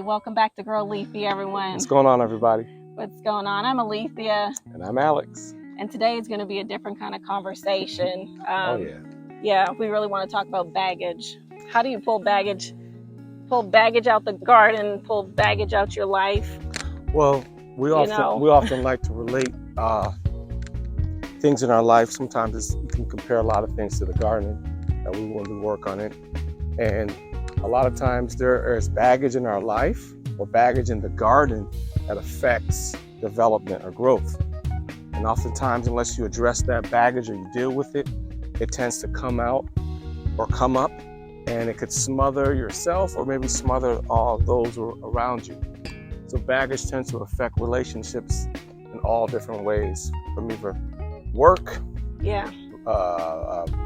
Hey, welcome back to Grow Leafy, everyone. What's going on, everybody? What's going on? I'm Alethea. And I'm Alex. And today is going to be a different kind of conversation. Oh, yeah. Yeah, we really want to talk about baggage. How do you pull baggage? Pull baggage out the garden, pull baggage out your life. Well, we often like to relate things in our life. Sometimes you can compare a lot of things to the garden that we want to work on it. And a lot of times there is baggage in our life or baggage in the garden that affects development or growth. And oftentimes, unless you address that baggage or you deal with it, it tends to come out or come up, and it could smother yourself or maybe smother all those around you. So baggage tends to affect relationships in all different ways, from either work,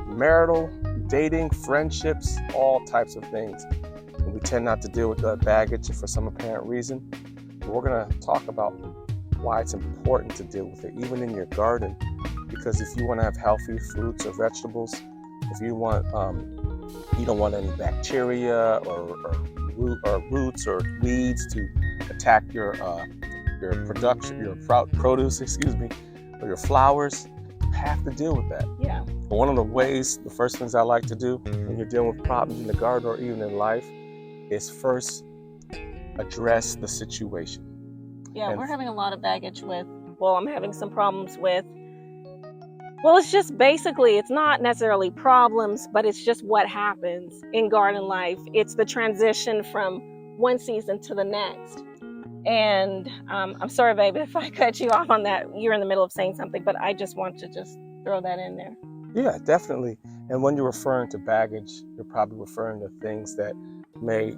marital, dating, friendships, all types of things. And we tend not to deal with that baggage for some apparent reason. But we're going to talk about why it's important to deal with it, even in your garden. Because if you want to have healthy fruits or vegetables, if you want, you don't want any bacteria or roots or weeds to attack your production, your produce, or your flowers, you have to deal with that. Yeah. But one of the first things I like to do when you're dealing with problems in the garden or even in life is first address the situation. Yeah, we're having a lot of baggage with, I'm having some problems with, it's just basically, it's not necessarily problems, but it's just what happens in garden life. It's the transition from one season to the next. And I'm sorry, babe, if I cut you off on that. You're in the middle of saying something, but I just want to just throw that in there. Yeah, definitely. And when you're referring to baggage, you're probably referring to things that may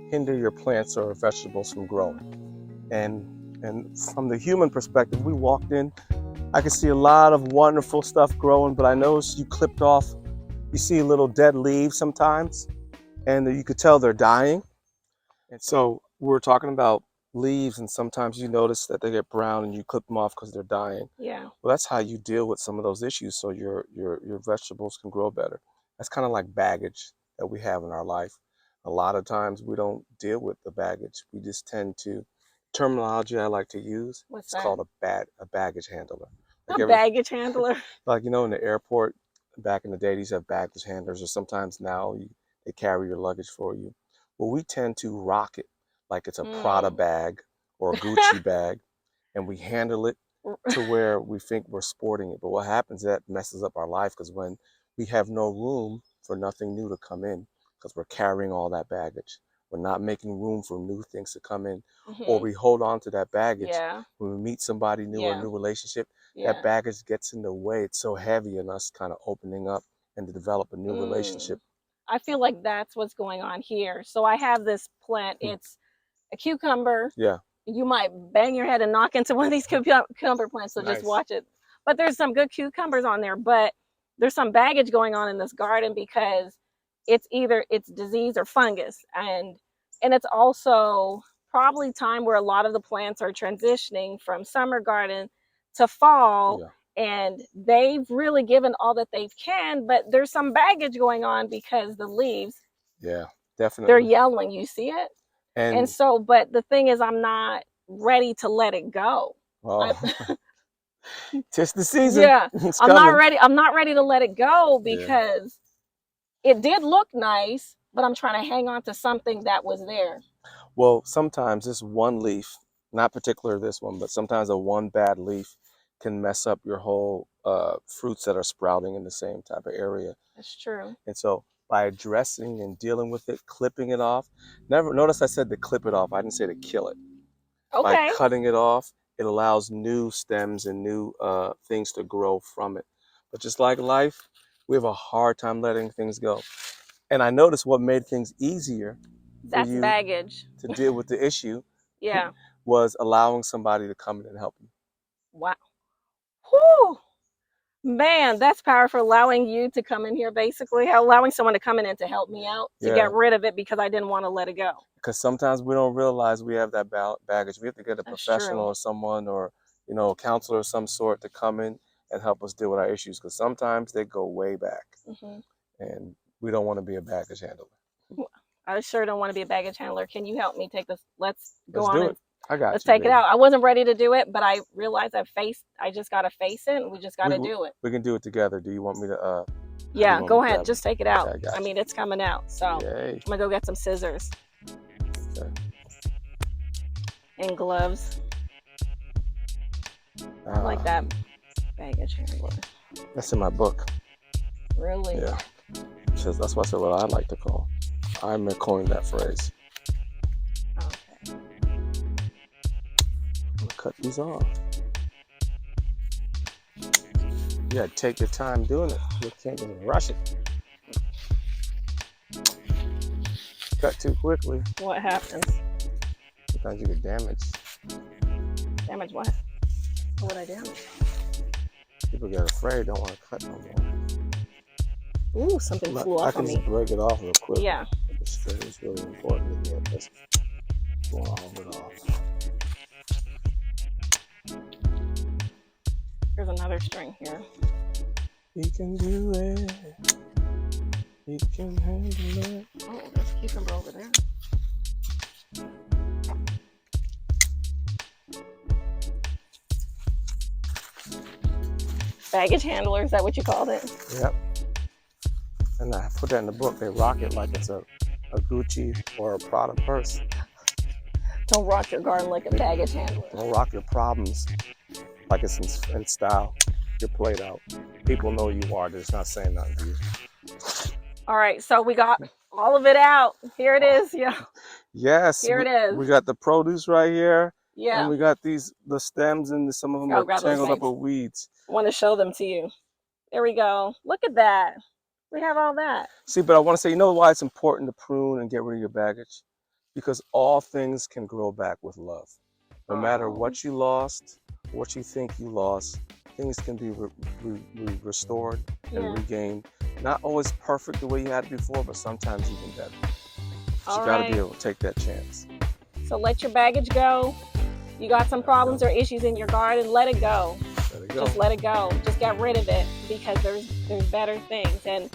hinder your plants or vegetables from growing. And from the human perspective, we walked in, I could see a lot of wonderful stuff growing, but I noticed you clipped off, you see little dead leaves sometimes, and you could tell they're dying. And so we're talking about leaves, and sometimes you notice that they get brown and you clip them off because they're dying. Yeah. Well, that's how you deal with some of those issues so your vegetables can grow better. That's kind of like baggage that we have in our life. A lot of times we don't deal with the baggage. We just tend to, terminology I like to use, it's called a baggage handler. Baggage handler? Like, in the airport, back in the day, these have baggage handlers, or sometimes now they carry your luggage for you. Well, we tend to rock it like it's a Prada bag or a Gucci bag, and we handle it to where we think we're sporting it. But what happens is that messes up our life, because when we have no room for nothing new to come in, because we're carrying all that baggage. We're not making room for new things to come in, or we hold on to that baggage. When we meet somebody new or a new relationship, that baggage gets in the way. It's so heavy in us kind of opening up and to develop a new relationship. I feel like that's what's going on here. So I have this plant. It's a cucumber. Yeah. You might bang your head and knock into one of these cucumber plants, so just watch it. But there's some good cucumbers on there, but there's some baggage going on in this garden because it's either disease or fungus, and it's also probably time where a lot of the plants are transitioning from summer garden to fall, and they've really given all that they can, but there's some baggage going on because the leaves, definitely, they're yelling. You see it? And so, but the thing is, I'm not ready to let it go. Tis the season. Yeah, I'm not ready to let it go because it did look nice, but I'm trying to hang on to something that was there. Well, sometimes this one leaf, not particular this one, but sometimes a one bad leaf can mess up your whole fruits that are sprouting in the same type of area. That's true. And so by addressing and dealing with it, clipping it off, notice I said to clip it off. I didn't say to kill it. Okay. By cutting it off, it allows new stems and new things to grow from it. But just like life, we have a hard time letting things go. And I noticed what made things easier for you baggage to deal with the issue was allowing somebody to come in and help you. Wow. Whew. Man, that's powerful. Allowing you to come in here, basically allowing someone to come in and to help me out, to get rid of it because I didn't want to let it go. Because sometimes we don't realize we have that baggage. We have to get a professional or someone, or a counselor of some sort, to come in and help us deal with our issues, because sometimes they go way back. And we don't want to be a baggage handler. I sure don't want to be a baggage handler. Can you help me take this? Let's go Let's on do and it. I got let's you, take it baby. out. I wasn't ready to do it, but I realized I just got to face it, and we just got to We do it. we can do it together. Do you want me to how do you Yeah, want go me to ahead. grab it? Just take it out. Okay, I got I you. mean, it's coming out. So Yay. I'm going to go get some scissors Okay. and gloves. I like that baggage handler. That's in my book. Really? Yeah. Says that's why I said what I like to call. I coined that phrase. Okay. I'm gonna cut these off. You gotta take your time doing it. You can't just rush it. Cut too quickly. What happens? Sometimes you get damaged. Damage what? What would I damage? People get afraid, don't want to cut no more. Ooh, something flew I off can on just me. break it off real quick. Yeah. The string is really important to get this going all of it off. There's another string here. He can do it. He can handle it. Oh, there's a cucumber over there. Baggage handler, is that what you called it? Yep. And I put that in the book. They rock it like it's a Gucci or a Prada purse. Don't rock your garden like a baggage handler. Don't rock your problems like it's in style. You're played out. People know you are. They're just not saying nothing to you. All right, so we got all of it out. Here it is. Yeah. Yes. Here it is. We got the produce right here. Yeah. And we got the stems, and some of them are tangled up with weeds. I want to show them to you. There we go. Look at that. We have all that. See, but I want to say, you know why it's important to prune and get rid of your baggage? Because all things can grow back with love. No matter what you lost, what you think you lost, things can be restored and regained. Not always perfect the way you had it before, but sometimes even better. So you got to be able to take that chance. So let your baggage go. You got some problems or issues in your garden, let it go. Let it go. Just let it go. Just get rid of it, because there's better things. And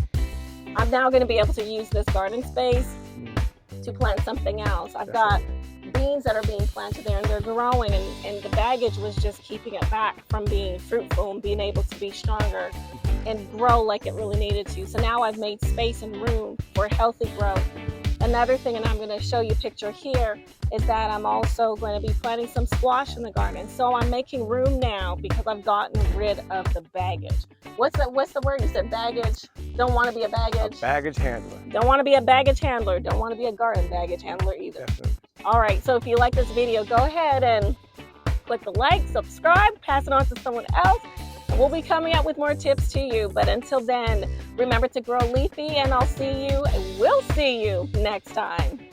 I'm now going to be able to use this garden space to plant something else. I've got beans that are being planted there, and they're growing, and the baggage was just keeping it back from being fruitful and being able to be stronger and grow like it really needed to. So now I've made space and room for healthy growth. Another thing, and I'm going to show you a picture here, is that I'm also going to be planting some squash in the garden. So I'm making room now because I've gotten rid of the baggage. What's the word you said? Baggage? Don't want to be a baggage? A baggage handler. Don't want to be a baggage handler. Don't want to be a garden baggage handler either. Definitely. All right, so if you like this video, go ahead and click the like, subscribe, pass it on to someone else. And we'll be coming up with more tips to you. But until then, remember to grow leafy, and we'll see you next time.